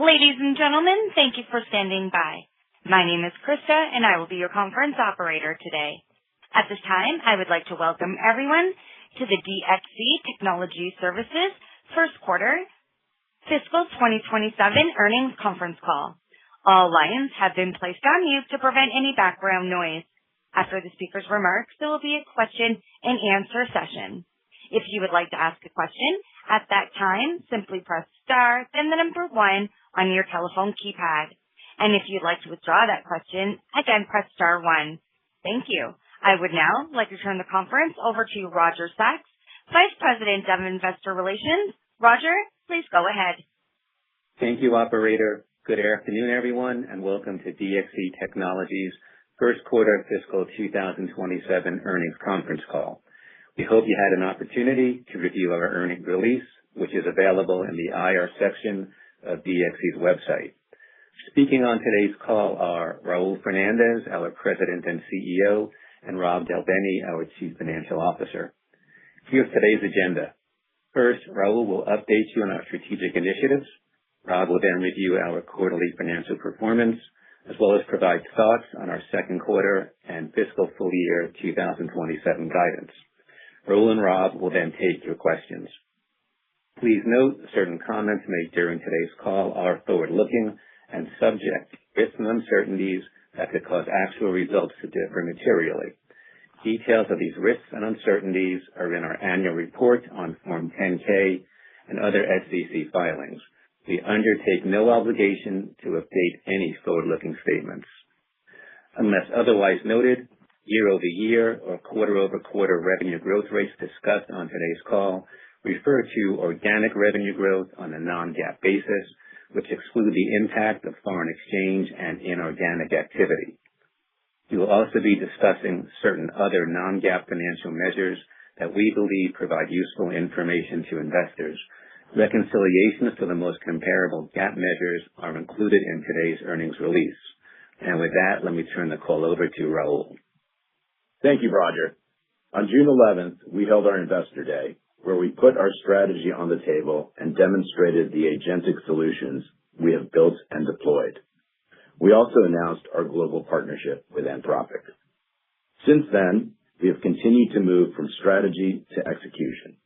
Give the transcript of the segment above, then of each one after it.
Ladies and gentlemen, thank you for standing by. My name is Krista, and I will be your conference operator today. At this time, I would like to welcome everyone to the DXC Technology Services First Quarter Fiscal 2027 Earnings Conference Call. All lines have been placed on mute to prevent any background noise. After the speaker's remarks, there will be a question and answer session. If you would like to ask a question at that time, simply press star, then the number 1 on your telephone keypad. And if you'd like to withdraw that question, again, press star 1. Thank you. I would now like to turn the conference over to Roger Sachs, Vice President of Investor Relations. Roger, please go ahead. Thank you, operator. Good afternoon, everyone, and welcome to DXC Technology's First Quarter Fiscal 2027 Earnings Conference Call. We hope you had an opportunity to review our earnings release, which is available in the IR section of DXC's website. Speaking on today's call are Raul Fernandez, our President and CEO, and Rob Del Bene, our Chief Financial Officer. Here's today's agenda. First, Raul will update you on our strategic initiatives. Rob will then review our quarterly financial performance, as well as provide thoughts on our second quarter and fiscal full year 2027 guidance. Raul and Rob will then take your questions. Please note, certain comments made during today's call are forward-looking and subject to risks and uncertainties that could cause actual results to differ materially. Details of these risks and uncertainties are in our annual report on Form 10-K and other SEC filings. We undertake no obligation to update any forward-looking statements. Unless otherwise noted, year-over-year or quarter-over-quarter revenue growth rates discussed on today's call refer to organic revenue growth on a non-GAAP basis, which exclude the impact of foreign exchange and inorganic activity. We will also be discussing certain other non-GAAP financial measures that we believe provide useful information to investors. Reconciliations to the most comparable GAAP measures are included in today's earnings release. And with that, let me turn the call over to Raul. Thank you, Roger. On June 11th, we held our Investor Day, where we put our strategy on the table and demonstrated the agentic solutions we have built and deployed. We also announced our global partnership with Anthropic. Since then, we have continued to move from strategy to execution.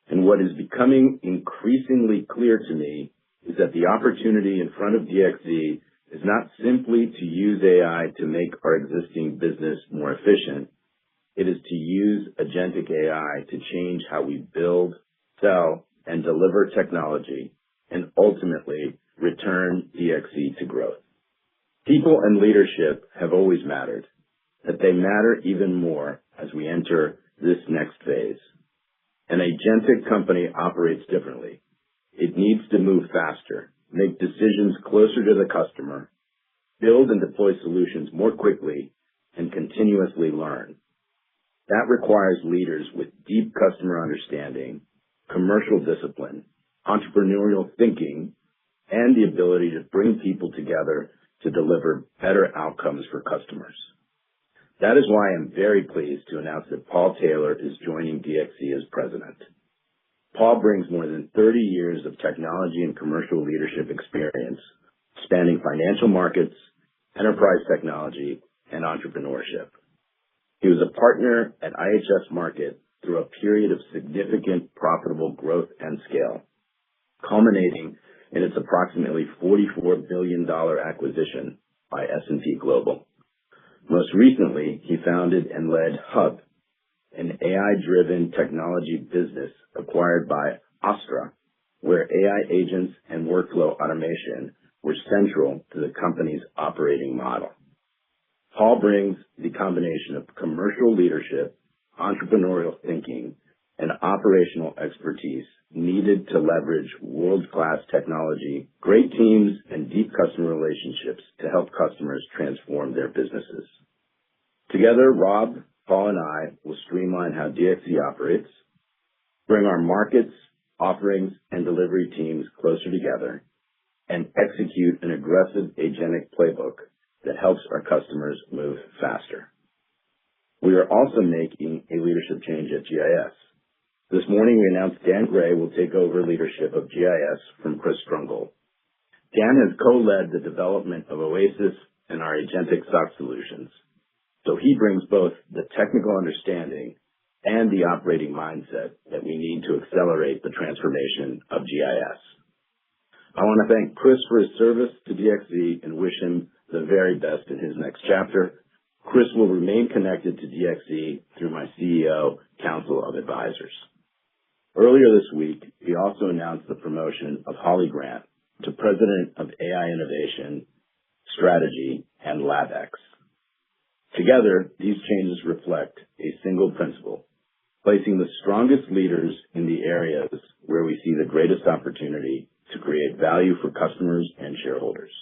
And what is becoming increasingly clear to me is that the opportunity in front of DXC is not simply to use AI to make our existing business more efficient. It is to use agentic AI to change how we build, sell, and deliver technology, and ultimately return DXC to growth. People and leadership have always mattered, but they matter even more as we enter this next phase. An agentic company operates differently. It needs to move faster, make decisions closer to the customer, build and deploy solutions more quickly, and continuously learn. That requires leaders with deep customer understanding, commercial discipline, entrepreneurial thinking, and the ability to bring people together to deliver better outcomes for customers. That is why I'm very pleased to announce that Paul Taylor is joining DXC as president. Paul brings more than 30 years of technology and commercial leadership experience, spanning financial markets, enterprise technology, and entrepreneurship. He was a partner at IHS Markit through a period of significant profitable growth and scale, culminating in its approximately $44 billion acquisition by S&P Global. Most recently, he founded and led Hub, an AI-driven technology business acquired by Astra, where AI agents and workflow automation were central to the company's operating model. Paul brings the combination of commercial leadership, entrepreneurial thinking, and operational expertise needed to leverage world-class technology, great teams, and deep customer relationships to help customers transform their businesses. Together, Rob, Paul, and I will streamline how DXC operates, bring our markets, offerings, and delivery teams closer together, and execute an aggressive agentic playbook that helps our customers move faster. We are also making a leadership change at GIS. This morning, we announced Dan Gray will take over leadership of GIS from Chris Strungle. Dan has co-led the development of Oasis and our agentic SOC solutions, so he brings both the technical understanding and the operating mindset that we need to accelerate the transformation of GIS. I want to thank Chris for his service to DXC and wish him the very best in his next chapter. Chris will remain connected to DXC through my CEO Council of Advisors. Earlier this week, we also announced the promotion of Holly Grant to President of AI Innovation, Strategy, and LabX. Together, these changes reflect a single principle: placing the strongest leaders in the areas where we see the greatest opportunity to create value for customers and shareholders.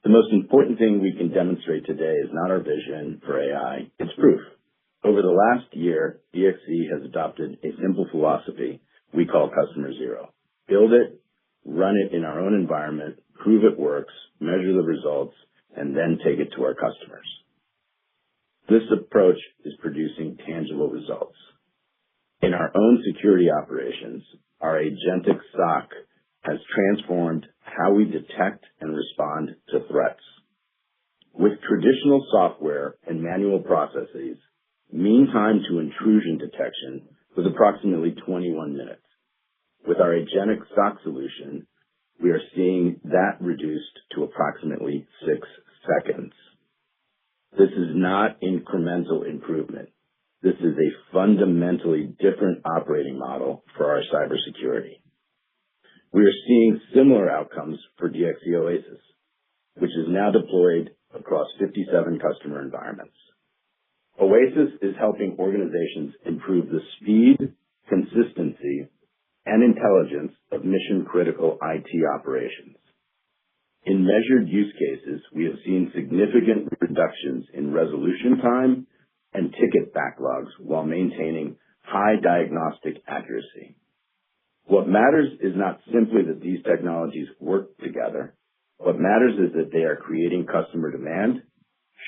The most important thing we can demonstrate today is not our vision for AI, it's proof. Over the last year, DXC has adopted a simple philosophy we call Customer Zero. Build it, run it in our own environment, prove it works, measure the results, and then take it to our customers. This approach is producing tangible results. In our own security operations, our agentic SOC has transformed how we detect and respond to threats. With traditional software and manual processes, mean time to intrusion detection was approximately 21 minutes. With our agentic SOC solution, we are seeing that reduced to approximately 6 seconds. This is not incremental improvement. This is a fundamentally different operating model for our cybersecurity. We are seeing similar outcomes for DXC Oasis, which is now deployed across 57 customer environments. Oasis is helping organizations improve the speed, consistency, and intelligence of mission-critical IT operations. In measured use cases, we have seen significant reductions in resolution time and ticket backlogs while maintaining high diagnostic accuracy. What matters is not simply that these technologies work together. What matters is that they are creating customer demand,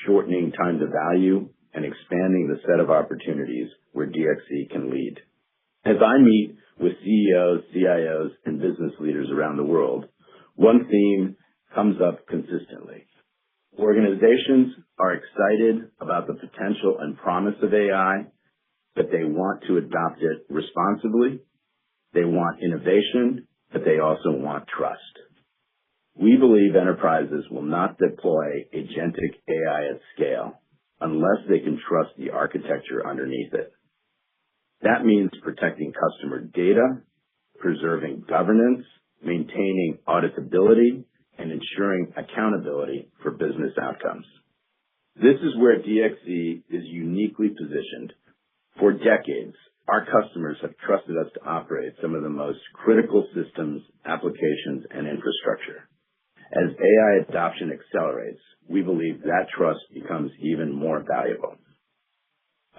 shortening time to value, and expanding the set of opportunities where DXC can lead. As I meet with CEOs, CIOs, and business leaders around the world, one theme comes up consistently. Organizations are excited about the potential and promise of AI, but they want to adopt it responsibly. They want innovation, but they also want trust. We believe enterprises will not deploy agentic AI at scale unless they can trust the architecture underneath it. That means protecting customer data, preserving governance, maintaining auditability, and ensuring accountability for business outcomes. This is where DXC is uniquely positioned. For decades, our customers have trusted us to operate some of the most critical systems, applications, and infrastructure. As AI adoption accelerates, we believe that trust becomes even more valuable.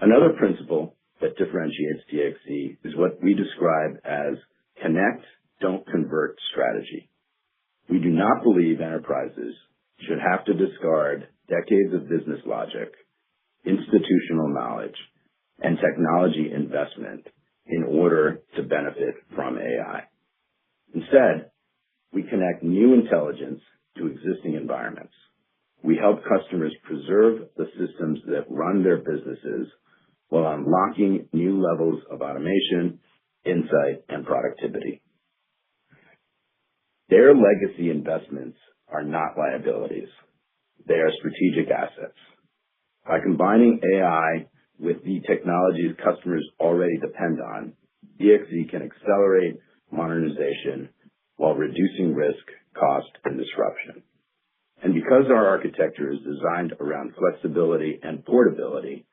Another principle that differentiates DXC is what we describe as connect, don't convert strategy. We do not believe enterprises should have to discard decades of business logic, institutional knowledge, and technology investment in order to benefit from AI. Instead, we connect new intelligence to existing environments. We help customers preserve the systems that run their businesses while unlocking new levels of automation, insight, and productivity. Their legacy investments are not liabilities. They are strategic assets. By combining AI with the technologies customers already depend on, DXC can accelerate modernization while reducing risk, cost, and disruption. And because our architecture is designed around flexibility and portability,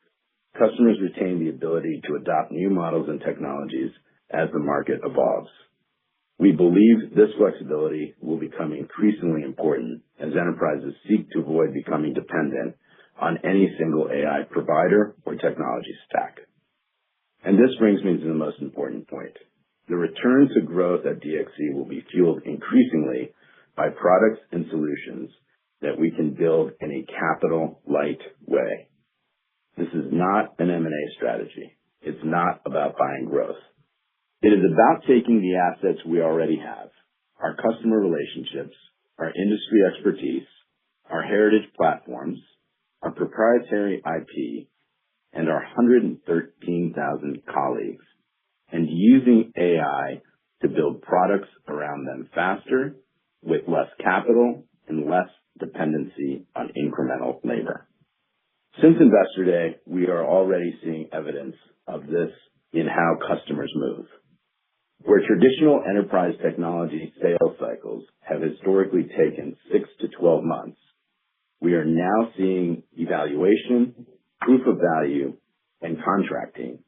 customers retain the ability to adopt new models and technologies as the market evolves. We believe this flexibility will become increasingly important as enterprises seek to avoid becoming dependent on any single AI provider or technology stack. And this brings me to the most important point. The return to growth at DXC will be fueled increasingly by products and solutions that we can build in a capital-light way. This is not an M&A strategy. It's not about buying growth. It is about taking the assets we already have, our customer relationships, our industry expertise, our heritage platforms, our proprietary IP, and our 113,000 colleagues, and using AI to build products around them faster, with less capital and less dependency on incremental labor. Since Investor Day, we are already seeing evidence of this in how customers move. Where traditional enterprise technology sales cycles have historically taken 6 to 12 months, we are now seeing evaluation, proof of value, and contracting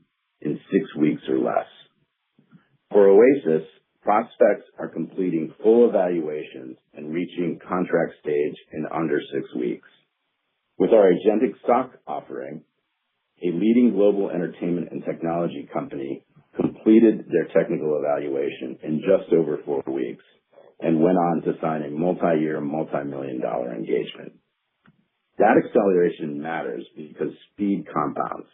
in 6 weeks or less. For Oasis, prospects are completing full evaluations and reaching contract stage in under 6 weeks. With our agentic SOC offering, a leading global entertainment and technology company completed their technical evaluation in just over 4 weeks and went on to sign a multi-year, multi-million-dollar engagement. That acceleration matters because speed compounds.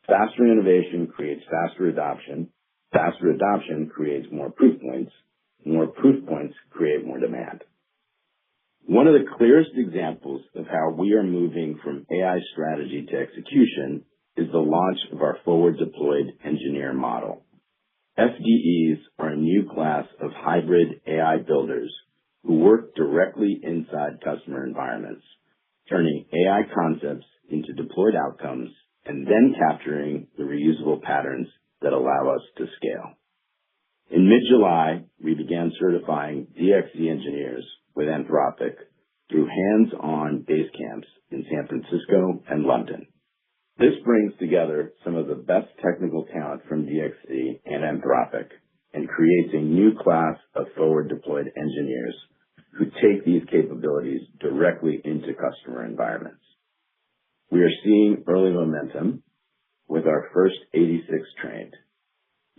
Faster innovation creates faster adoption. Faster adoption creates more proof points. More proof points create more demand. One of the clearest examples of how we are moving from AI strategy to execution is the launch of our forward deployed engineer model. FDEs are a new class of hybrid AI builders who work directly inside customer environments, turning AI concepts into deployed outcomes and then capturing the reusable patterns that allow us to scale. In mid-July, we began certifying DXC engineers with Anthropic through hands-on base camps in San Francisco and London. This brings together some of the best technical talent from DXC and Anthropic and creates a new class of forward-deployed engineers who take these capabilities directly into customer environments. We are seeing early momentum with our first 86 trained,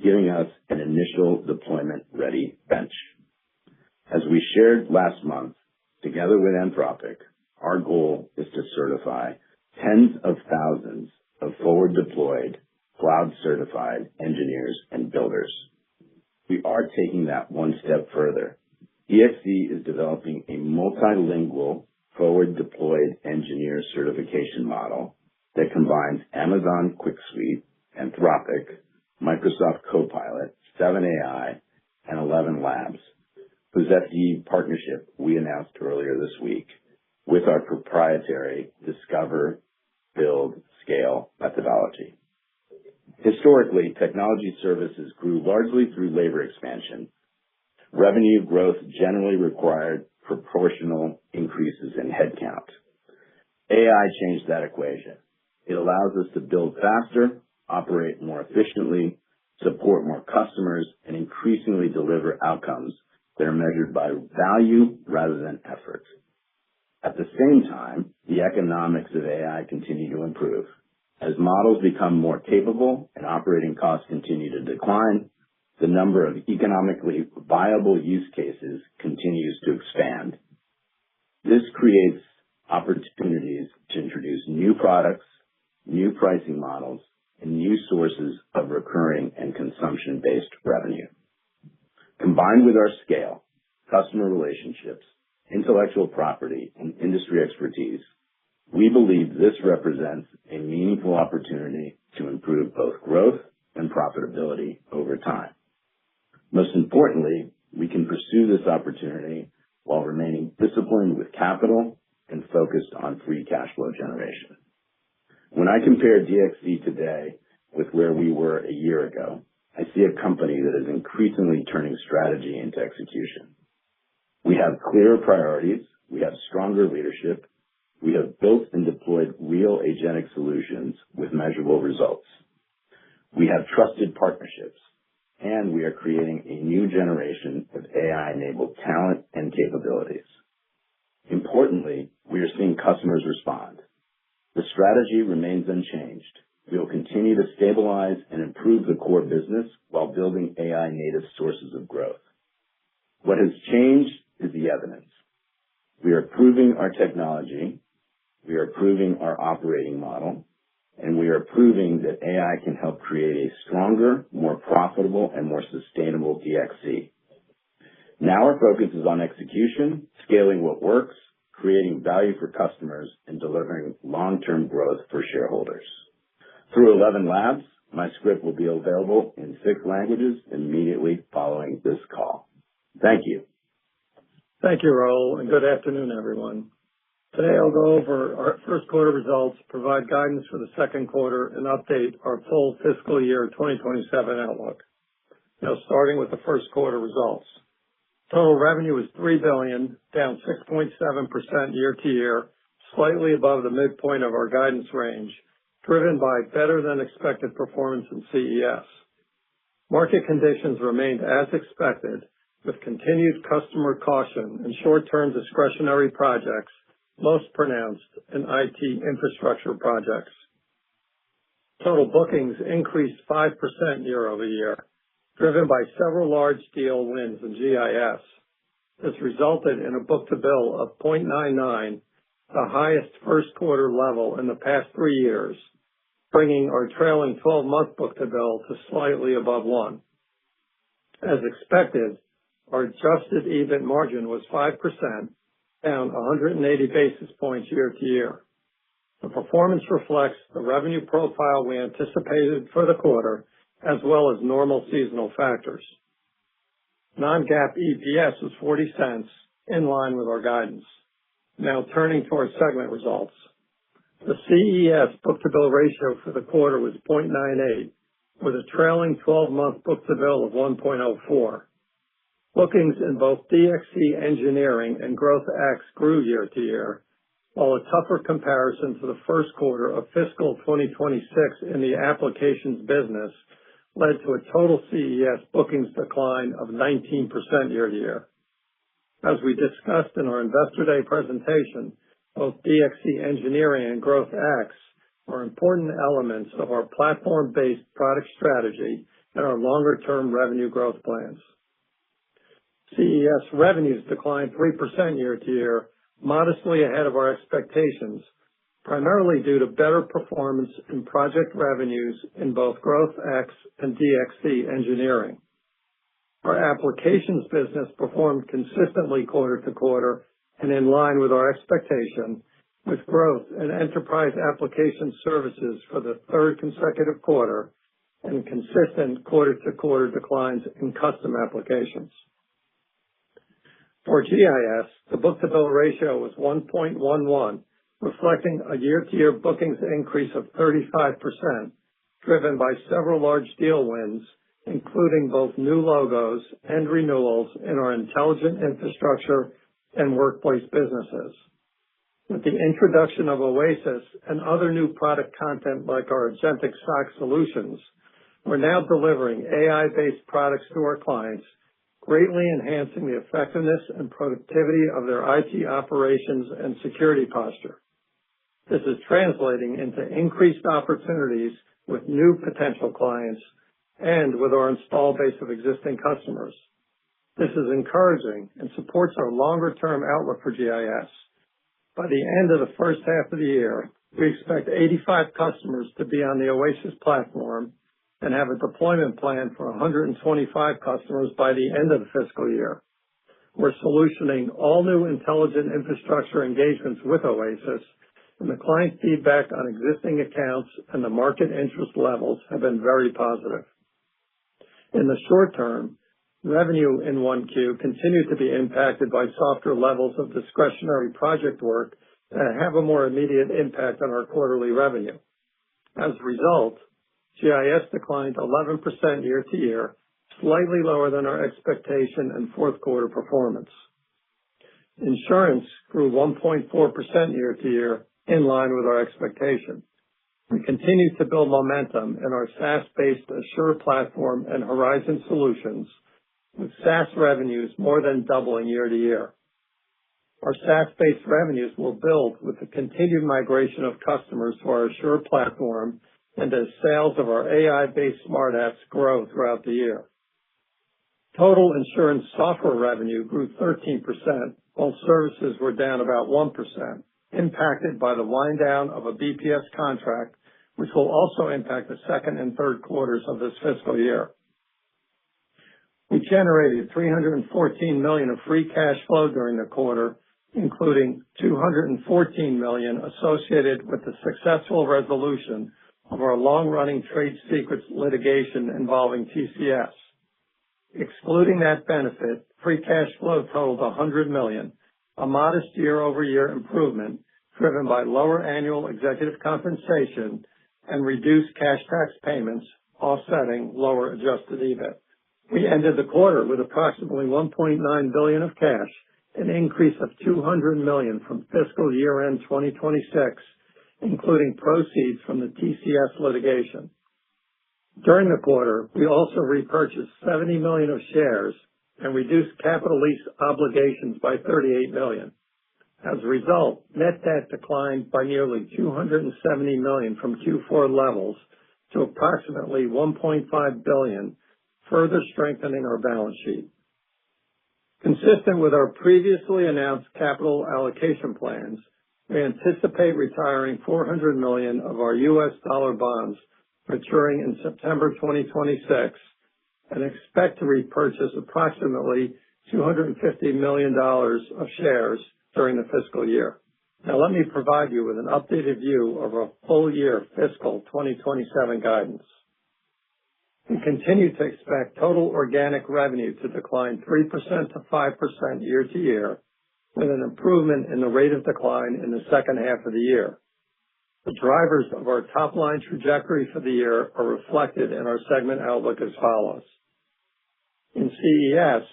giving us an initial deployment-ready bench. As we shared last month, together with Anthropic, our goal is to certify tens of thousands of forward-deployed, cloud-certified engineers and builders. We are taking that one step further. DXC is developing a multilingual forward-deployed engineer certification model that combines Amazon QuickSuite, Anthropic, Microsoft Copilot, 7AI, and 11 Labs, whose FDE partnership we announced earlier this week with our proprietary Discover, Build, Scale methodology. Historically, technology services grew largely through labor expansion. Revenue growth generally required proportional increases in headcount. AI changed that equation. It allows us to build faster, operate more efficiently, support more customers, and increasingly deliver outcomes that are measured by value rather than effort. At the same time, the economics of AI continue to improve. As models become more capable and operating costs continue to decline, the number of economically viable use cases continues to expand. This creates opportunities to introduce new products, new pricing models, and new sources of recurring and consumption-based revenue. Combined with our scale, customer relationships, intellectual property, and industry expertise, we believe this represents a meaningful opportunity to improve both growth and profitability over time. Most importantly, we can pursue this opportunity while remaining disciplined with capital and focused on free cash flow generation. When I compare DXC today with where we were a year ago, I see a company that is increasingly turning strategy into execution. We have clearer priorities, we have stronger leadership, we have built and deployed real agentic solutions with measurable results. We have trusted partnerships, and we are creating a new generation of AI-enabled talent and capabilities. Importantly, we are seeing customers respond. The strategy remains unchanged. We will continue to stabilize and improve the core business while building AI-native sources of growth. What has changed is the evidence. We are proving our technology, we are proving our operating model, and we are proving that AI can help create a stronger, more profitable, and more sustainable DXC. Now our focus is on execution, scaling what works, creating value for customers, and delivering long-term growth for shareholders. Through 11 labs, my script will be available in 6 languages immediately following this call. Thank you. Thank you, Raul, and good afternoon, everyone. Today I'll go over our first quarter results, provide guidance for the second quarter, and update our full fiscal year 2027 outlook. Now, starting with the first quarter results. Total revenue was $3 billion, down 6.7% year to year, slightly above the midpoint of our guidance range, driven by better than expected performance in CES. Market conditions remained as expected, with continued customer caution and short-term discretionary projects, most pronounced in IT infrastructure projects. Total bookings increased 5% year over year, driven by several large deal wins in GIS. This resulted in a book-to-bill of 0.99, the highest first quarter level in the past 3 years, bringing our trailing 12-month book-to-bill to slightly above 1. As expected, our adjusted EBIT margin was 5%, down 180 basis points year to year. The performance reflects the revenue profile we anticipated for the quarter, as well as normal seasonal factors. Non-GAAP EPS was 40 cents, in line with our guidance. Now turning to our segment results. The CES book-to-bill ratio for the quarter was 0.98, with a trailing 12-month book-to-bill of 1.04. Bookings in both DXC Engineering and Growth X grew year to year, while a tougher comparison to the first quarter of fiscal 2026 in the applications business led to a total CES bookings decline of 19% year to year. As we discussed in our Investor Day presentation, both DXC Engineering and Growth X are important elements of our platform-based product strategy and our longer-term revenue growth plans. CES revenues declined 3% year to year, modestly ahead of our expectations, primarily due to better performance in project revenues in both Growth X and DXC Engineering. Our applications business performed consistently quarter to quarter and in line with our expectation, with growth in enterprise application services for the third consecutive quarter and consistent quarter-to-quarter declines in custom applications. For GIS, the book-to-bill ratio was 1.11, reflecting a year-to-year bookings increase of 35%, driven by several large deal wins, including both new logos and renewals in our intelligent infrastructure and workplace businesses. With the introduction of Oasis and other new product content like our agentic SOC solutions, we're now delivering AI-based products to our clients, greatly enhancing the effectiveness and productivity of their IT operations and security posture. This is translating into increased opportunities with new potential clients and with our install base of existing customers. This is encouraging and supports our longer-term outlook for GIS. By the end of the first half of the year, we expect 85 customers to be on the Oasis platform and have a deployment plan for 125 customers by the end of the fiscal year. We're solutioning all new intelligent infrastructure engagements with Oasis, and the client feedback on existing accounts and the market interest levels have been very positive. In the short term, revenue in 1Q continued to be impacted by softer levels of discretionary project work that have a more immediate impact on our quarterly revenue. As a result, GIS declined 11% year to year, slightly lower than our expectation and fourth quarter performance. Insurance grew 1.4% year to year, in line with our expectation. We continue to build momentum in our SaaS-based Assure platform and Horizon solutions, with SaaS revenues more than doubling year to year. Our SaaS-based revenues will build with the continued migration of customers to our Assure platform and as sales of our AI-based smart apps grow throughout the year. Total insurance software revenue grew 13%, while services were down about 1%, impacted by the wind down of a BPS contract, which will also impact the second and third quarters of this fiscal year. We generated $314 million of free cash flow during the quarter, including $214 million associated with the successful resolution of our long-running trade secrets litigation involving TCS. Excluding that benefit, free cash flow totaled $100 million, a modest year-over-year improvement driven by lower annual executive compensation and reduced cash tax payments, offsetting lower adjusted EBIT. We ended the quarter with approximately $1.9 billion of cash, an increase of $200 million from fiscal year-end 2026, including proceeds from the TCS litigation. During the quarter, we also repurchased $70 million of shares and reduced capital lease obligations by $38 million. As a result, net debt declined by nearly $270 million from Q4 levels to approximately $1.5 billion, further strengthening our balance sheet. Consistent with our previously announced capital allocation plans, we anticipate retiring $400 million of our U.S. dollar bonds maturing in September 2026 and expect to repurchase approximately $250 million of shares during the fiscal year. Now let me provide you with an updated view of our full year fiscal 2027 guidance. We continue to expect total organic revenue to decline 3% to 5% year to year, with an improvement in the rate of decline in the second half of the year. The drivers of our top-line trajectory for the year are reflected in our segment outlook as follows. In CES,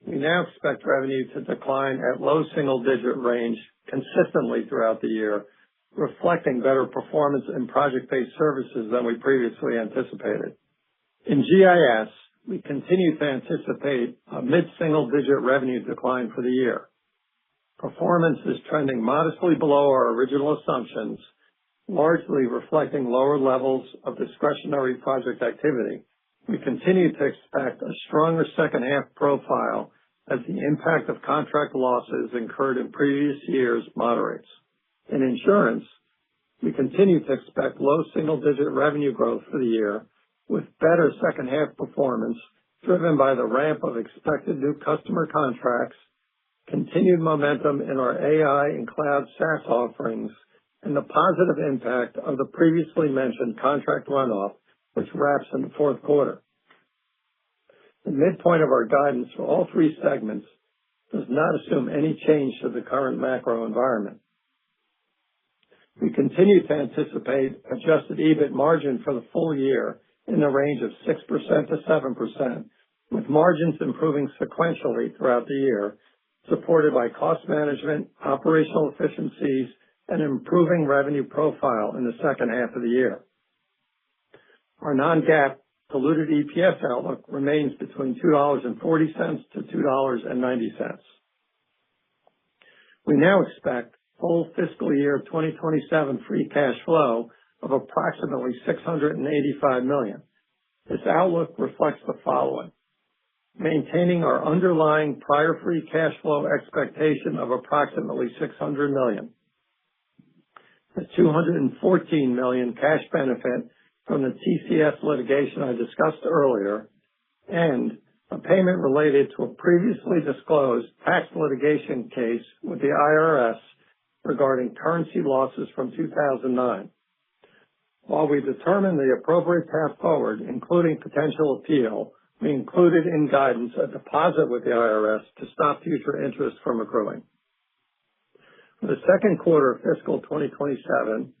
we now expect revenue to decline at low single-digit range consistently throughout the year, reflecting better performance in project-based services than we previously anticipated. In GIS, we continue to anticipate a mid-single-digit revenue decline for the year. Performance is trending modestly below our original assumptions, largely reflecting lower levels of discretionary project activity. We continue to expect a stronger second half profile as the impact of contract losses incurred in previous years moderates. In insurance, we continue to expect low single-digit revenue growth for the year, with better second half performance driven by the ramp of expected new customer contracts, continued momentum in our AI and cloud SaaS offerings, and the positive impact of the previously mentioned contract runoff, which wraps in the fourth quarter. The midpoint of our guidance for all three segments does not assume any change to the current macro environment. We continue to anticipate adjusted EBIT margin for the full year in the range of 6% to 7%, with margins improving sequentially throughout the year, supported by cost management, operational efficiencies, and improving revenue profile in the second half of the year. Our non-GAAP diluted EPS outlook remains between $2.40 to $2.90. We now expect full fiscal year 2027 free cash flow of approximately $685 million. This outlook reflects the following: maintaining our underlying prior free cash flow expectation of approximately $600 million, the $214 million cash benefit from the TCS litigation I discussed earlier, and a payment related to a previously disclosed tax litigation case with the IRS regarding currency losses from 2009. While we determine the appropriate path forward, including potential appeal, we included in guidance a deposit with the IRS to stop future interest from accruing. For the second quarter of fiscal 2027,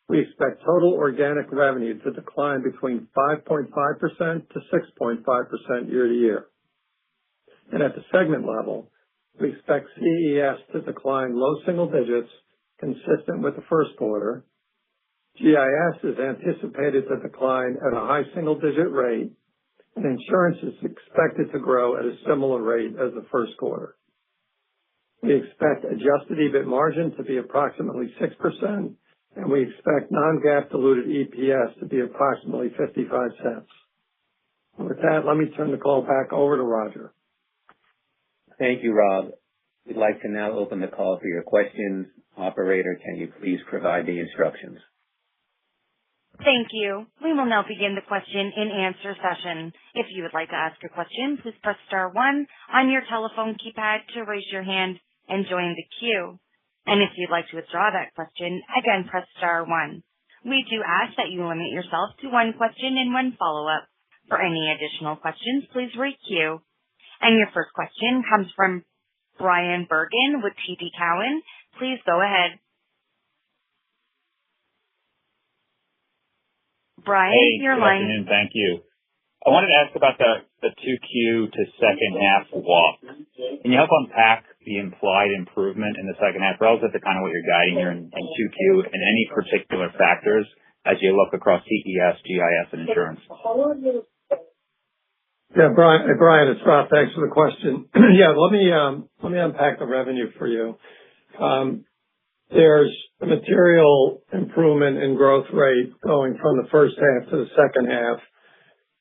we expect total organic revenue to decline between 5.5% to 6.5% year to year. And at the segment level, we expect CES to decline low single digits, consistent with the first quarter. GIS is anticipated to decline at a high single-digit rate, and insurance is expected to grow at a similar rate as the first quarter. We expect adjusted EBIT margin to be approximately 6%, and we expect non-GAAP diluted EPS to be approximately 55 cents. With that, let me turn the call back over to Roger. Thank you, Rob. We'd like to now open the call for your questions. Operator, can you please provide the instructions? Thank you. We will now begin the question and answer session. If you would like to ask a question, please press star 1 on your telephone keypad to raise your hand and join the queue. And if you'd like to withdraw that question, again, press star 1. We do ask that you limit yourself to one question and one follow-up. For any additional questions, please re-queue. And your first question comes from Bryan Bergin with TD Cowen. Please go ahead. Brian, your line. Good afternoon. Thank you. I wanted to ask about the 2Q to second half walk. Can you help unpack the implied improvement in the second half relative to kind of what you're guiding here in 2Q and any particular factors as you look across CES, GIS, and insurance? Yeah, Brian, it's Rob. Thanks for the question. Yeah, let me unpack the revenue for you. There's a material improvement in growth rate going from the first half to the second half,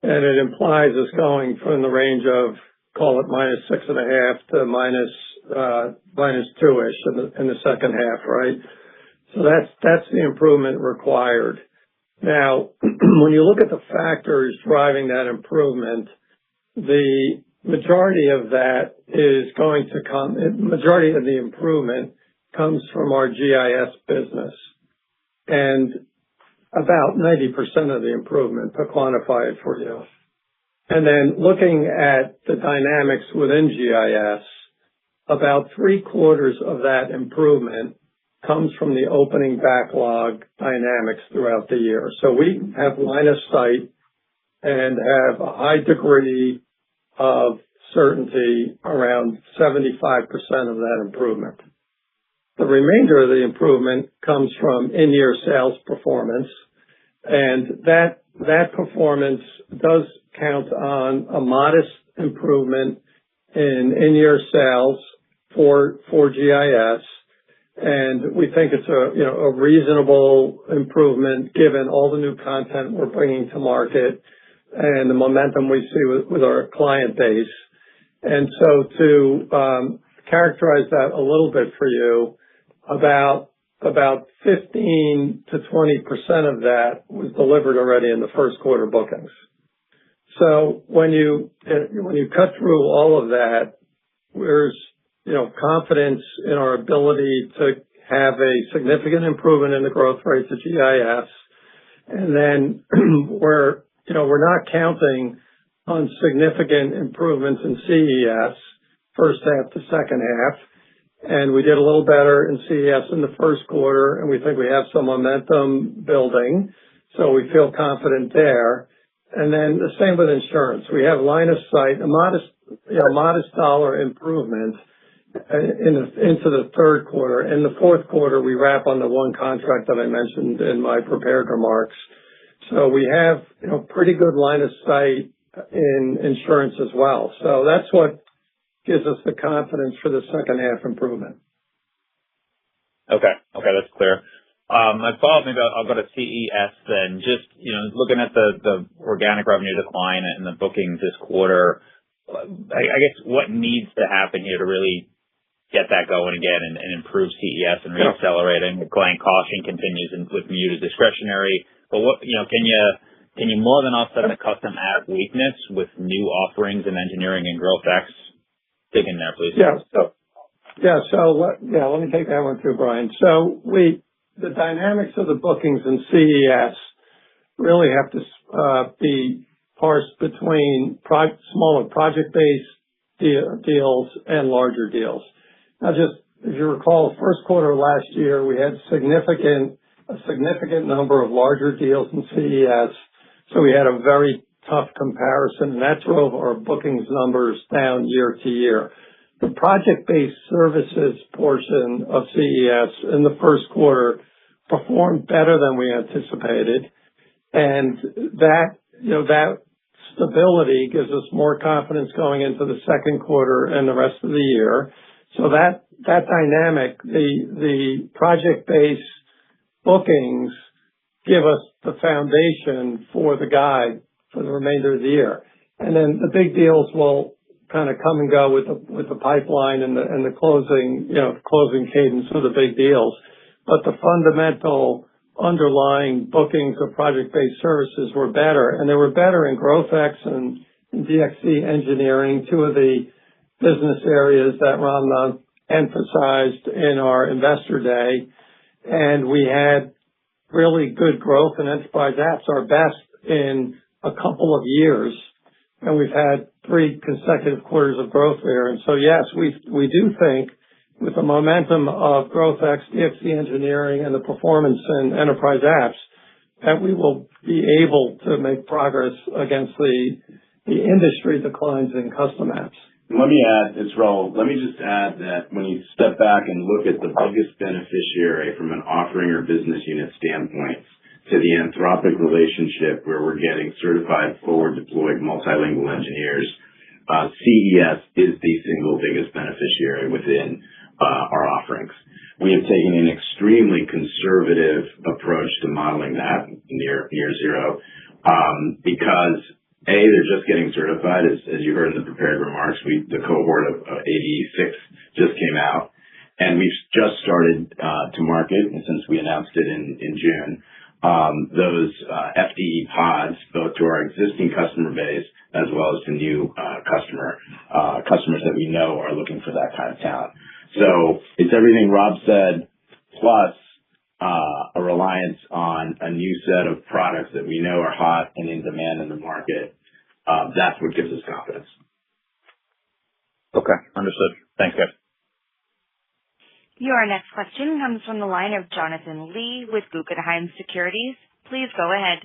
and it implies us going from the range of, call it -6.5 to -2-ish in the second half, right? So that's the improvement required. Now, when you look at the factors driving that improvement, the majority of that is going to majority of the improvement comes from our GIS business, and about 90% of the improvement, to quantify it for you. And then looking at the dynamics within GIS, about 3/4 of that improvement comes from the opening backlog dynamics throughout the year. So we have line of sight and have a high degree of certainty around 75% of that improvement. The remainder of the improvement comes from in-year sales performance, and that performance does count on a modest improvement in-year sales for GIS, and we think it's a reasonable improvement given all the new content we're bringing to market and the momentum we see with our client base. And so to characterize that a little bit for you, about 15 to 20% of that was delivered already in the first quarter bookings. So when you cut through all of that, there's confidence in our ability to have a significant improvement in the growth rates of GIS, and then we're not counting on significant improvements in CES first half to second half. And we did a little better in CES in the first quarter, and we think we have some momentum building, so we feel confident there. And then the same with insurance. We have line of sight, a modest dollar improvement into the third quarter. In the fourth quarter, we wrap on the one contract that I mentioned in my prepared remarks. So we have pretty good line of sight in insurance as well. So that's what gives us the confidence for the second half improvement. Okay, that's clear. My follow-up, maybe I'll go to CES then. Just looking at the organic revenue decline and the bookings this quarter, I guess what needs to happen here to really get that going again and improve CES and reaccelerating? The client caution continues with muted discretionary, but what can you more than offset the custom app weakness with new offerings in engineering and growth X? Dig in there, please. Let me take that one too, Brian. So the dynamics of the bookings in CES really have to be parsed between smaller project-based deals and larger deals. Now, just if you recall, first quarter last year, we had a significant number of larger deals in CES, so we had a very tough comparison, and that drove our bookings numbers down year to year. The project-based services portion of CES in the first quarter performed better than we anticipated, and that stability gives us more confidence going into the second quarter and the rest of the year. So that dynamic, the project-based bookings give us the foundation for the guide for the remainder of the year. And then the big deals will kind of come and go with the pipeline and the closing cadence of the big deals. But the fundamental underlying bookings of project-based services were better, and they were better in GrowthX and DXC engineering, two of the business areas that Ram emphasized in our investor day. And we had really good growth in enterprise apps, our best in a couple of years. And we've had 3 consecutive quarters of growth there. And so, yes, we do think with the momentum of GrowthX, DXC engineering, and the performance in enterprise apps, that we will be able to make progress against the industry declines in custom apps. Let me add, it's Raul. Let me just add that when you step back and look at the biggest beneficiary from an offering or business unit standpoint to the Anthropic relationship where we're getting certified forward deployed multilingual engineers, CES is the single biggest beneficiary within our offerings. We have taken an extremely conservative approach to modeling that near zero because they're just getting certified, as you heard in the prepared remarks. The cohort of 86 just came out, and we've just started to market, and since we announced it in June, those FDE pods, both to our existing customer base as well as to new customers that we know are looking for that kind of talent. So it's everything Rob said, plus a reliance on a new set of products that we know are hot and in demand in the market. That's what gives us confidence. Okay, understood. Thanks, guys. Your next question comes from the line of Jonathan Lee with Guggenheim Securities. Please go ahead.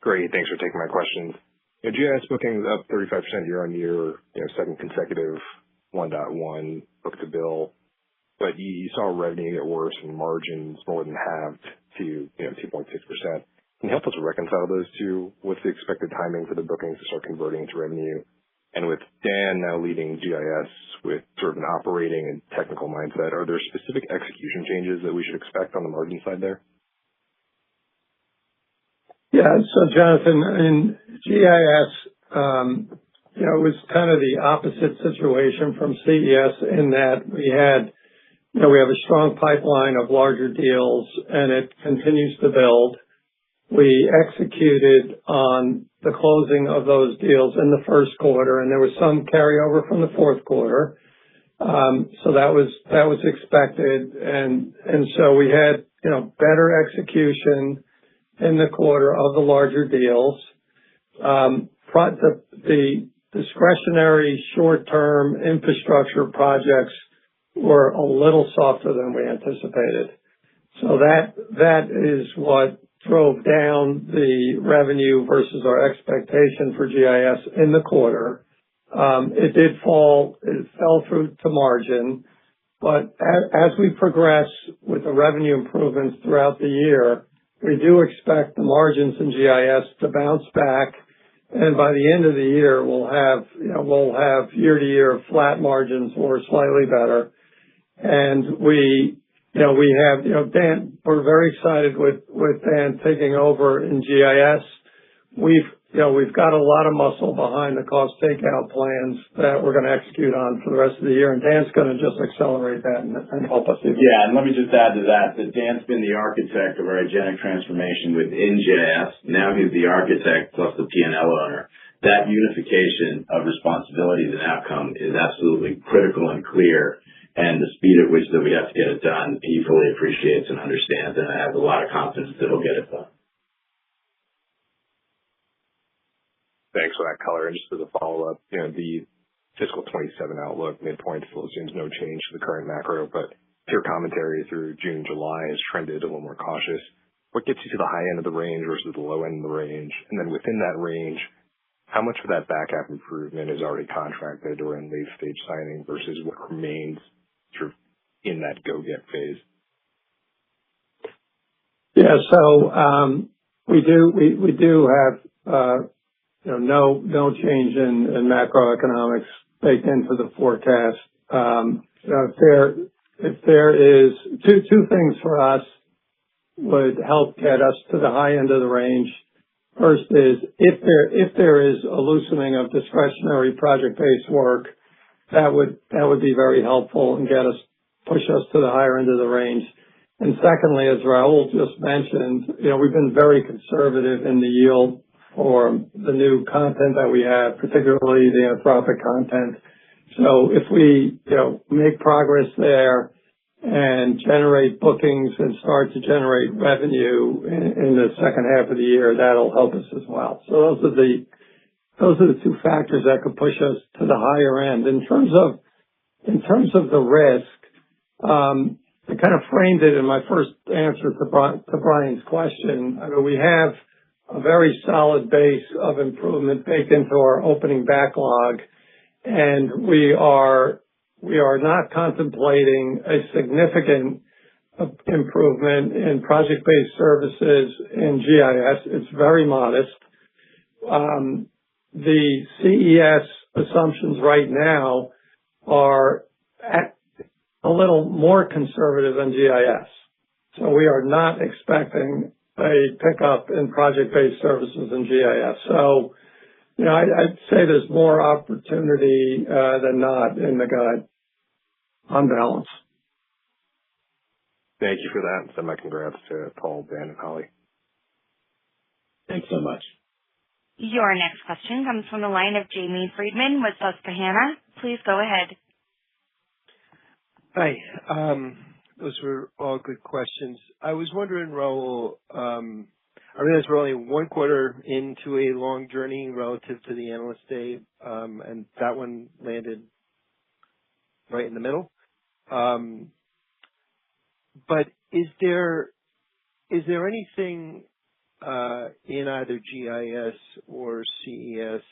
Great. Thanks for taking my questions. GIS bookings up 35% year-on-year, second consecutive 1.1 book-to-bill. But you saw revenue get worse and margins more than halved to 2.6%. Can you help us reconcile those two? What's the expected timing for the bookings to start converting into revenue? And with Dan now leading GIS with sort of an operating and technical mindset, are there specific execution changes that we should expect on the margin side there? Yeah, so Jonathan, in GIS, it was kind of the opposite situation from CES in that we have a strong pipeline of larger deals, and it continues to build. We executed on the closing of those deals in the first quarter, and there was some carryover from the fourth quarter. So that was expected, and so we had better execution in the quarter of the larger deals. The discretionary short-term infrastructure projects were a little softer than we anticipated. So that is what drove down the revenue versus our expectation for GIS in the quarter. It fell through to margin, but as we progress with the revenue improvements throughout the year, we do expect the margins in GIS to bounce back, and by the end of the year, we'll have year-to-year flat margins or slightly better. And we have Dan. We're very excited with Dan taking over in GIS. We've got a lot of muscle behind the cost takeout plans that we're going to execute on for the rest of the year, and Dan's going to just accelerate that and help us even. Yeah, and let me just add to that Dan's been the architect of our agentic transformation within GIS. Now he's the architect plus the P&L owner. That unification of responsibilities and outcome is absolutely critical and clear, and the speed at which that we have to get it done, he fully appreciates and understands, and I have a lot of confidence that he'll get it done. Thanks for that color. And just as a follow-up, the fiscal 27 outlook midpoint still assumes no change to the current macro, but your commentary through June, July has trended a little more cautious. What gets you to the high end of the range versus the low end of the range? And then within that range, how much of that back half improvement is already contracted or in late stage signing versus what remains sort of in that go-get phase? Yeah, so we do have no change in macroeconomics baked into the forecast. If there is two things for us would help get us to the high end of the range. First is if there is a loosening of discretionary project-based work, that would be very helpful and push us to the higher end of the range. And secondly, as Raul just mentioned, we've been very conservative in the yield for the new content that we have, particularly the Anthropic content. So if we, make progress there and generate bookings and start to generate revenue in the second half of the year, that'll help us as well. So those are the two factors that could push us to the higher end. In terms of the risk, I kind of framed it in my first answer to Brian's question. I mean, we have a very solid base of improvement baked into our opening backlog, and we are not contemplating a significant improvement in project-based services in GIS. It's very modest. The CES assumptions right now are a little more conservative than GIS. So we are not expecting a pickup in project-based services in GIS. So, I'd say there's more opportunity than not in the guide on balance. Thank you for that. And send my congrats to Paul, Dan, and Holly. Thanks so much. Your next question comes from the line of Jamie Friedman with Susquehanna. Please go ahead. Hi. Those were all good questions. I was wondering, Raul, I realize we're only one quarter into a long journey relative to the Analyst Day, and that one landed right in the middle. But is there anything in either GIS or CES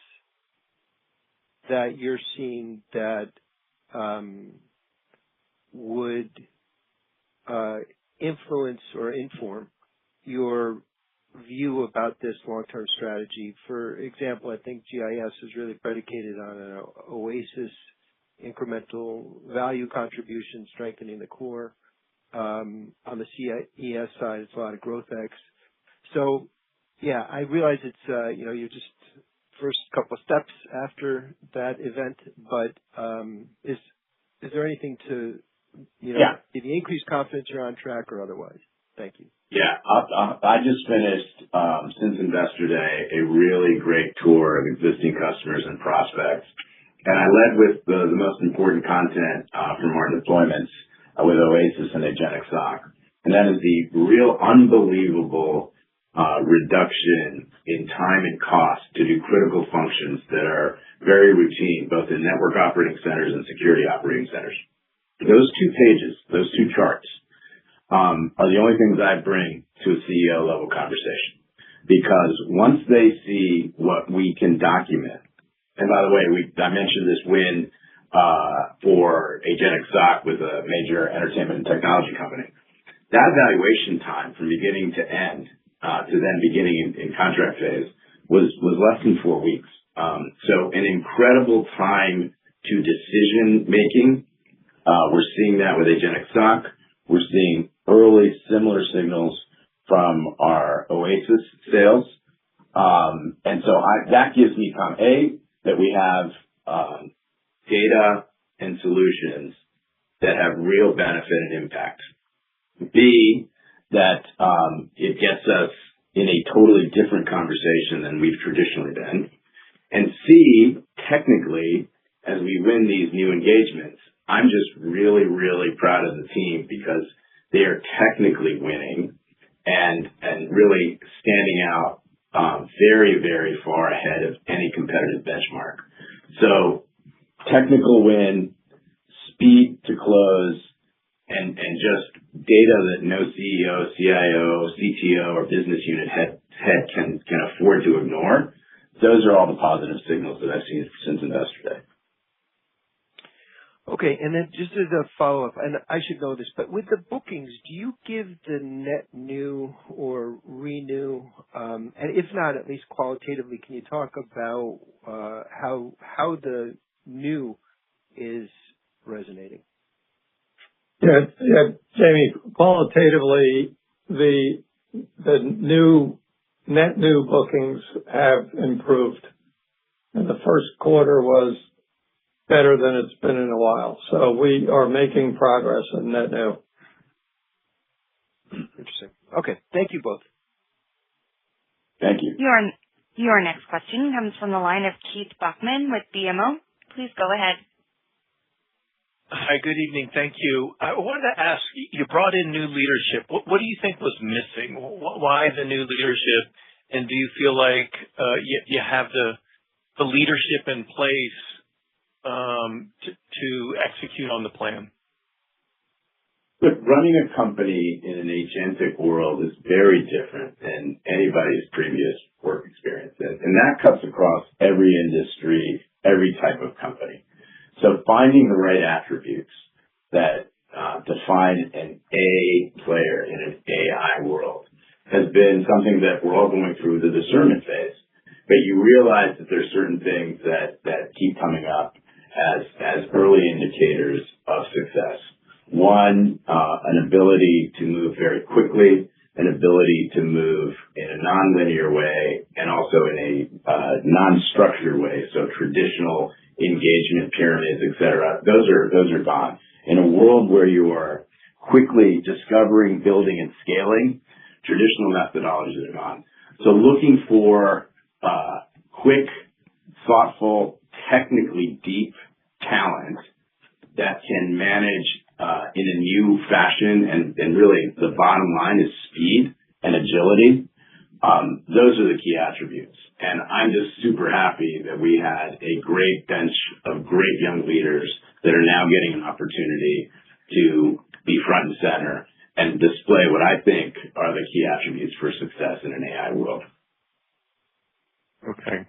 that you're seeing that would influence or inform your view about this long-term strategy? For example, I think GIS is really predicated on an OASIS incremental value contribution, strengthening the core. On the CES side, it's a lot of growth X. So, yeah, I realize it's, you're just first couple of steps after that event, but is there anything to, give you increased confidence you're on track or otherwise? Thank you. Yeah, I just finished, since Investor Day, a really great tour of existing customers and prospects. And I led with the most important content from our deployments with OASIS and Agentic SOC. And that is the real unbelievable reduction in time and cost to do critical functions that are very routine, both in network operating centers and security operating centers. Those two pages, those two charts, are the only things I bring to a CEO level conversation. Because once they see what we can document, and by the way, I mentioned this win for Agentic SOC with a major entertainment and technology company. That evaluation time from beginning to end, to then beginning in contract phase, was less than 4 weeks. So an incredible time to decision making. We're seeing that with Agentic SOC. We're seeing early similar signals from our OASIS sales. And so that gives me that we have data and solutions that have real benefit and impact. B, that it gets us in a totally different conversation than we've traditionally been. And C, technically, as we win these new engagements, I'm just really, really proud of the team because they are technically winning and really standing out very, very far ahead of any competitive benchmark. So technical win, speed to close, and just data that no CEO, CIO, CTO, or business unit head can afford to ignore. Those are all the positive signals that I've seen since Investor Day. Okay, and then just as a follow-up, and I should know this, but with the bookings, do you give the net new or renew? And if not, at least qualitatively, can you talk about how the new is resonating? Yeah, Jamie, qualitatively, the net new bookings have improved. And the first quarter was better than it's been in a while. So we are making progress in net new. Interesting. Okay. Thank you both. Thank you. Your next question comes from the line of Keith Bachman with BMO. Please go ahead. Hi, good evening. Thank you. I wanted to ask, you brought in new leadership. What do you think was missing? Why the new leadership? And do you feel like you have the leadership in place to execute on the plan? Look, running a company in an agentic world is very different than anybody's previous work experience. And that cuts across every industry, every type of company. So finding the right attributes that define an A player in an AI world has been something that we're all going through the discernment phase. But you realize that there's certain things that keep coming up as early indicators of success. One, an ability to move very quickly, an ability to move in a nonlinear way, and also in a non-structured way. So traditional engagement pyramids, et cetera. Those are gone. In a world where you are quickly discovering, building, and scaling, traditional methodologies are gone. So looking for quick, thoughtful, technically deep talent that can manage in a new fashion, and really the bottom line is speed and agility. Those are the key attributes. And I'm just super happy that we had a great bench of great young leaders that are now getting an opportunity to be front and center and display what I think are the key attributes for success in an AI world. Okay.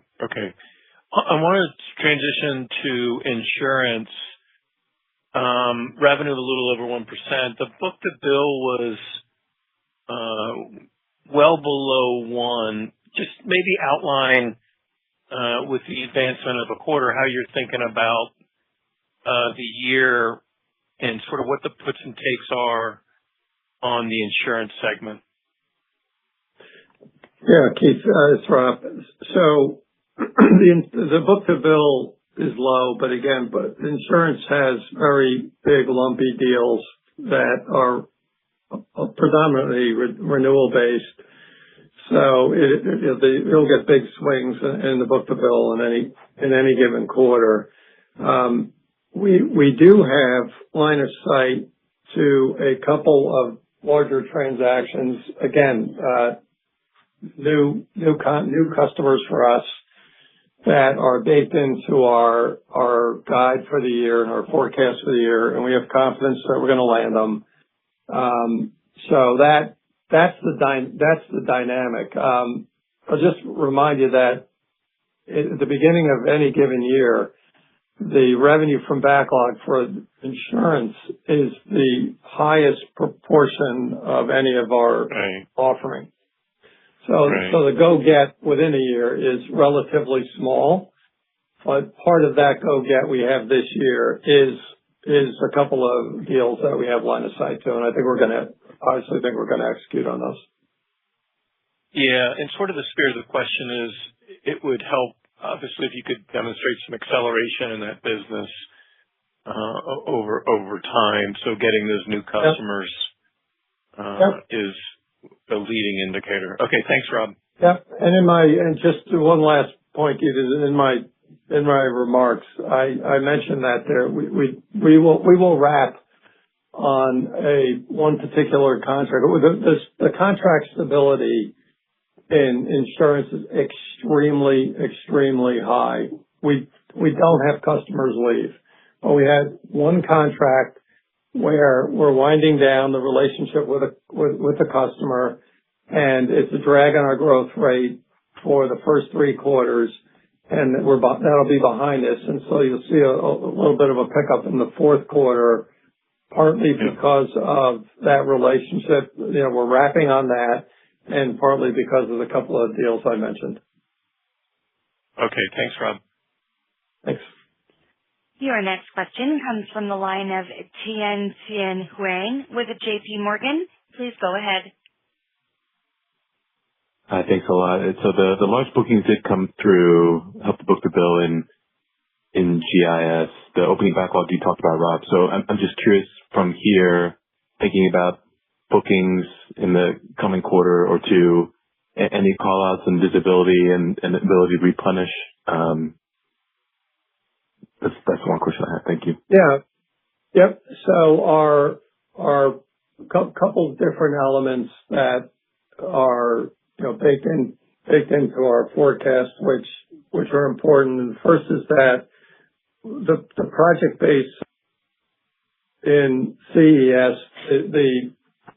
I wanted to transition to insurance. Revenue a little over 1%. The book-to-bill was well below 1. Just maybe outline with the advancement of a quarter how you're thinking about the year and sort of what the puts and takes are on the insurance segment. Yeah, Keith, it's Rob. So the book-to-bill is low, but insurance has very big, lumpy deals that are predominantly renewal-based. So you'll get big swings in the book-to-bill in any given quarter. We do have line of sight to a couple of larger transactions. Again, new customers for us that are baked into our guide for the year and our forecast for the year, and we have confidence that we're going to land them. So that's the dynamic. I'll just remind you that at the beginning of any given year, the revenue from backlog for insurance is the highest proportion of any of our offering. So the go-get within a year is relatively small, but part of that go-get we have this year is a couple of deals that we have line of sight to, and I think we're going to execute on those. Yeah, and sort of the spirit of the question is, it would help, obviously, if you could demonstrate some acceleration in that business over time. So getting those new customers is a leading indicator. Okay, thanks, Rob. Yeah, and just one last point, in my remarks, I mentioned that we will wrap on one particular contract. The contract stability in insurance is extremely high. We don't have customers leave, but we had one contract where we're winding down the relationship with the customer, and it's a drag on our growth rate for the first 3 quarters, and that'll be behind us. And so you'll see a little bit of a pickup in the fourth quarter, partly because of that relationship. We're wrapping on that, and partly because of the couple of deals I mentioned. Okay, thanks, Rob. Thanks. Your next question comes from the line of Tien-Tsin Huang with JP Morgan. Please go ahead. Hi, thanks a lot. So the large bookings did come through, help the book-to-bill in GIS, the opening backlog you talked about, Rob. So I'm just curious from here, thinking about bookings in the coming quarter or two? Any call-outs and visibility and ability to replenish? That's one question I have. Thank you. Yeah. Yep. So our couple different elements that are, baked into our forecast, which are important. First is that the project base in CES, the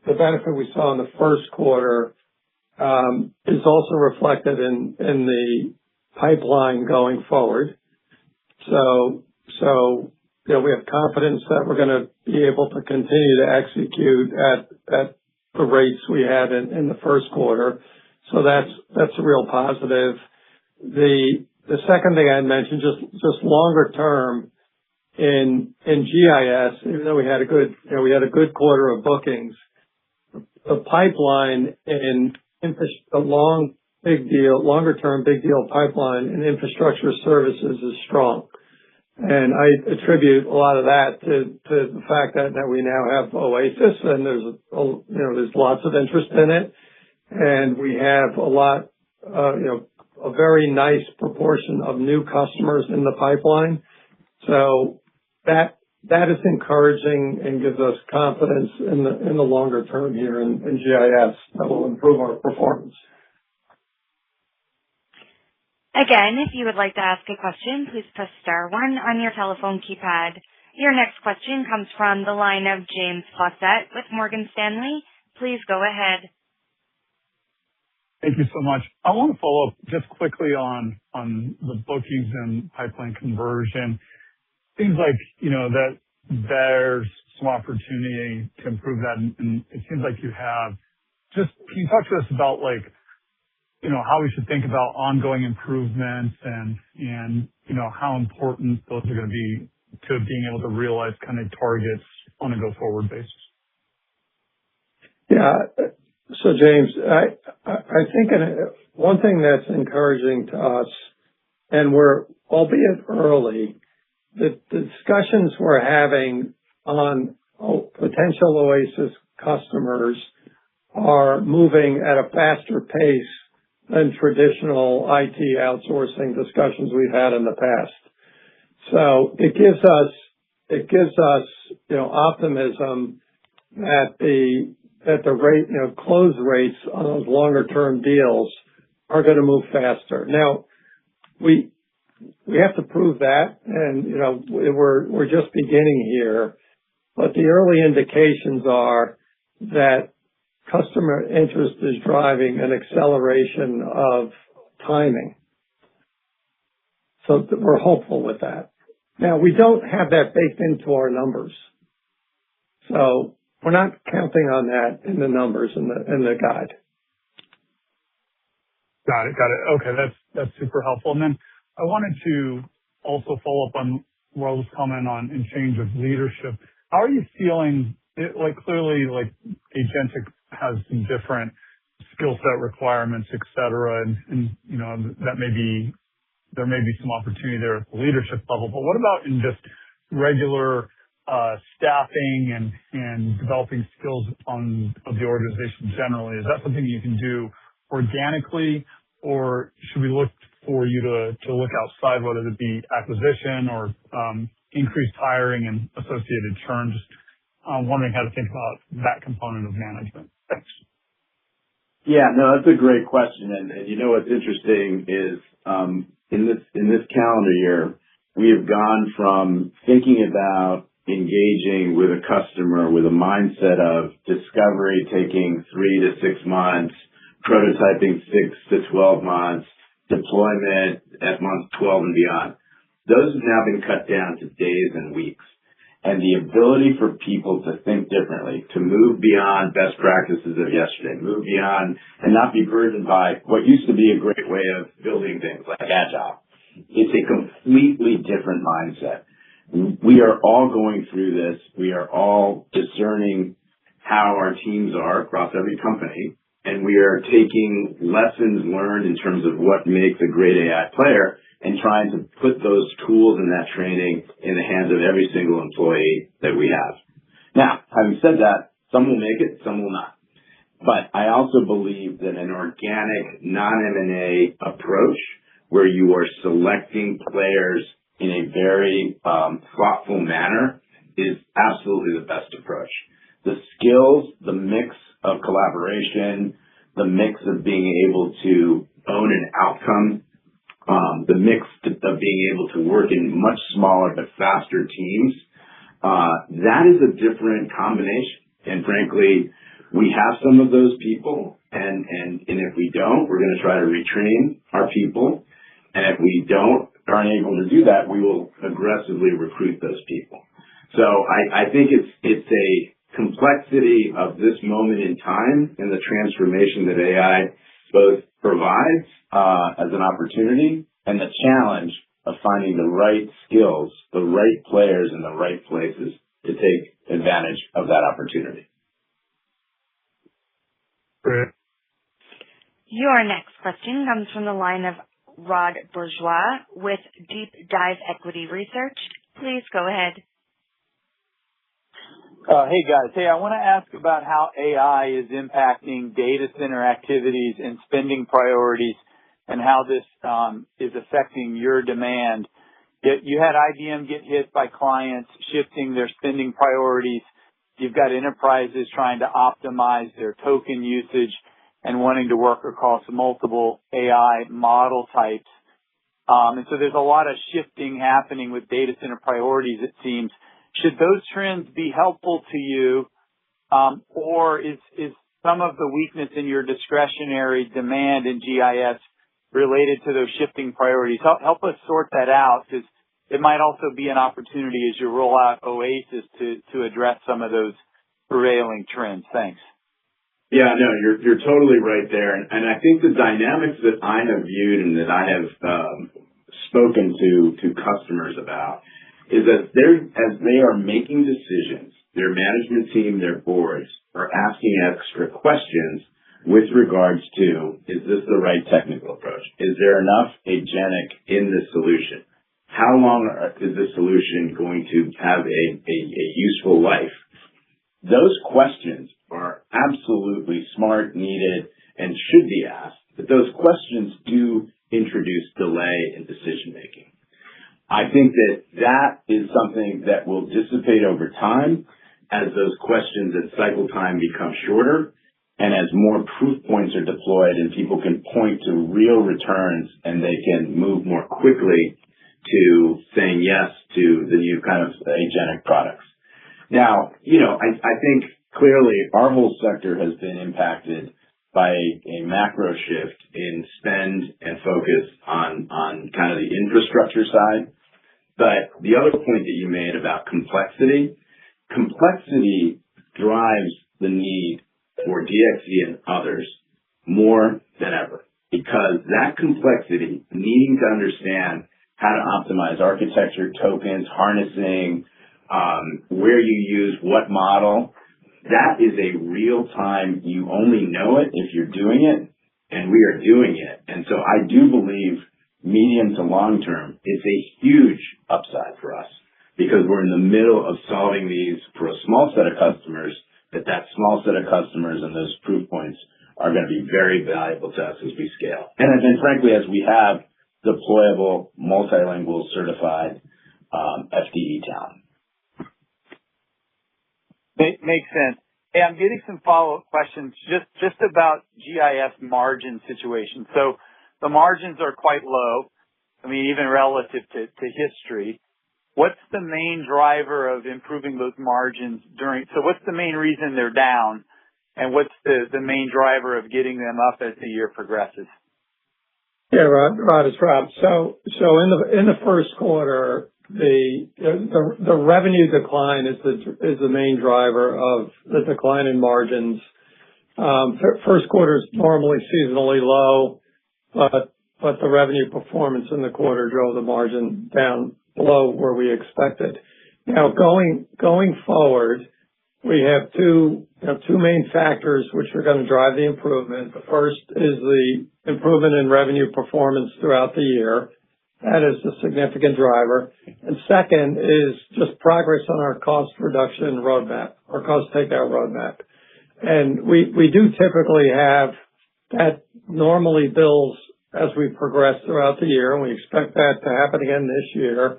benefit we saw in the first quarter, is also reflected in the pipeline going forward. So we have confidence that we're going to be able to continue to execute at the rates we had in the first quarter. So that's a real positive. The second thing I'd mention, just longer term in GIS, even though we had a good quarter of bookings, the pipeline in a longer term big deal pipeline in infrastructure services is strong. And I attribute a lot of that to the fact that we now have Oasis, and there's lots of interest in it. And we have a very nice proportion of new customers in the pipeline. So that is encouraging and gives us confidence in the longer term here in GIS that will improve our performance. Again, if you would like to ask a question, please press star 1 on your telephone keypad. Your next question comes from the line of James Faucette with Morgan Stanley. Please go ahead. Thank you so much. I want to follow up just quickly on the bookings and pipeline conversion. Seems like, that there's some opportunity to improve that, and it seems like you have. Just, can you talk to us about how we should think about ongoing improvements and how important those are going to be to being able to realize kind of targets on a go-forward basis? Yeah. So, James, I think one thing that's encouraging to us, and we're, albeit early, the discussions we're having on potential Oasis customers are moving at a faster pace than traditional IT outsourcing discussions we've had in the past. So it gives us optimism that the rate, close rates on those longer term deals are going to move faster. Now, we have to prove that, and we're just beginning here, but the early indications are that customer interest is driving an acceleration of timing. So we're hopeful with that. Now, we don't have that baked into our numbers, so we're not counting on that in the numbers in the guide. Got it. Okay, that's super helpful. And then I wanted to also follow up on Raul's comment on in change of leadership. How are you feeling? Clearly, agentic has some different skill set requirements, et cetera, and there may be some opportunity there at the leadership level. But what about in just regular staffing and developing skills of the organization generally? Is that something you can do organically, or should we look for you to look outside, whether it be acquisition or increased hiring and associated churn? Just wondering how to think about that component of management. Thanks. Yeah, no, that's a great question. And what's interesting is in this calendar year, we have gone from thinking about engaging with a customer with a mindset of discovery taking 3 to 6 months, prototyping 6 to 12 months, deployment at month 12 and beyond. Those have now been cut down to days and weeks. And the ability for people to think differently, to move beyond best practices of yesterday, move beyond and not be burdened by what used to be a great way of building things like Agile. It's a completely different mindset. We are all going through this. We are all discerning how our teams are across every company, and we are taking lessons learned in terms of what makes a great AI player and trying to put those tools and that training in the hands of every single employee that we have. Now, having said that, Some will make it, some will not. But I also believe that an organic, non-M&A approach where you are selecting players in a very thoughtful manner is absolutely the best approach. The skills, the mix of collaboration, the mix of being able to own an outcome, the mix of being able to work in much smaller but faster teams, that is a different combination. And frankly, we have some of those people, and if we don't, we're going to try to retrain our people. And if we aren't able to do that, we will aggressively recruit those people. So I think it's a complexity of this moment in time and the transformation that AI both provides as an opportunity and the challenge of finding the right skills, the right players in the right places to take advantage of that opportunity. Great. Your next question comes from the line of Rod Bourgeois with Deep Dive Equity Research. Please go ahead. Hey guys. Hey, I want to ask about how AI is impacting data center activities and spending priorities and how this is affecting your demand. You had IBM get hit by clients shifting their spending priorities. You've got enterprises trying to optimize their token usage and wanting to work across multiple AI model types. And so there's a lot of shifting happening with data center priorities, it seems. Should those trends be helpful to you, or is some of the weakness in your discretionary demand in GIS related to those shifting priorities? Help us sort that out, because it might also be an opportunity as you roll out Oasis to address some of those prevailing trends. Thanks. Yeah, no, you're totally right there. And I think the dynamics that I have viewed and that I have spoken to customers about is that as they are making decisions, their management team, their boards are asking extra questions with regards to, is this the right technical approach? Is there enough agentic in this solution? How long is this solution going to have a useful life? Those questions are absolutely smart, needed, and should be asked, but those questions do introduce delay in decision making. I think that is something that will dissipate over time as those questions and cycle time become shorter and as more proof points are deployed and people can point to real returns and they can move more quickly to saying yes to the new kind of agentic products. Now, I think clearly our whole sector has been impacted by a macro shift in spend and focus on kind of the infrastructure side. But the other point that you made about complexity drives the need for DXC and others more than ever, because that complexity, needing to understand how to optimize architecture, tokens, harnessing, where you use what model, that is a real time. You only know it if you're doing it, and we are doing it. And so I do believe medium to long term, it's a huge upside for us because we're in the middle of solving these for a small set of customers, that small set of customers and those proof points are going to be very valuable to us as we scale. And then frankly, as we have deployable, multilingual, certified FDE talent. Makes sense. Hey, I'm getting some follow-up questions just about GIS margin situation. So the margins are quite low. I mean, even relative to history. What's the main driver of improving those margins so what's the main reason they're down, and what's the main driver of getting them up as the year progresses? Yeah, Rod, it's Rob. So in the first quarter, the revenue decline is the main driver of the decline in margins. First quarter is normally seasonally low, but the revenue performance in the quarter drove the margin down below where we expected. Now going forward, we have two main factors which are going to drive the improvement. The first is the improvement in revenue performance throughout the year. That is a significant driver. And second is just progress on our cost reduction roadmap, our cost takeout roadmap. And we do typically have that normally builds as we progress throughout the year, and we expect that to happen again this year.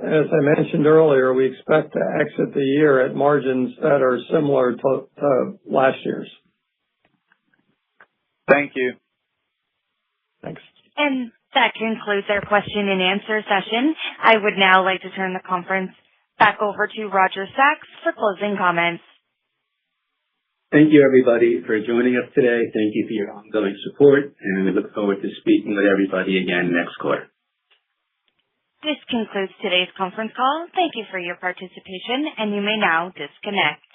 As I mentioned earlier, we expect to exit the year at margins that are similar to last year's. Thank you. Thanks. And that concludes our question and answer session. I would now like to turn the conference back over to Roger Sachs for closing comments. Thank you, everybody, for joining us today. Thank you for your ongoing support, and we look forward to speaking with everybody again next quarter. This concludes today's conference call. Thank you for your participation, and you may now disconnect.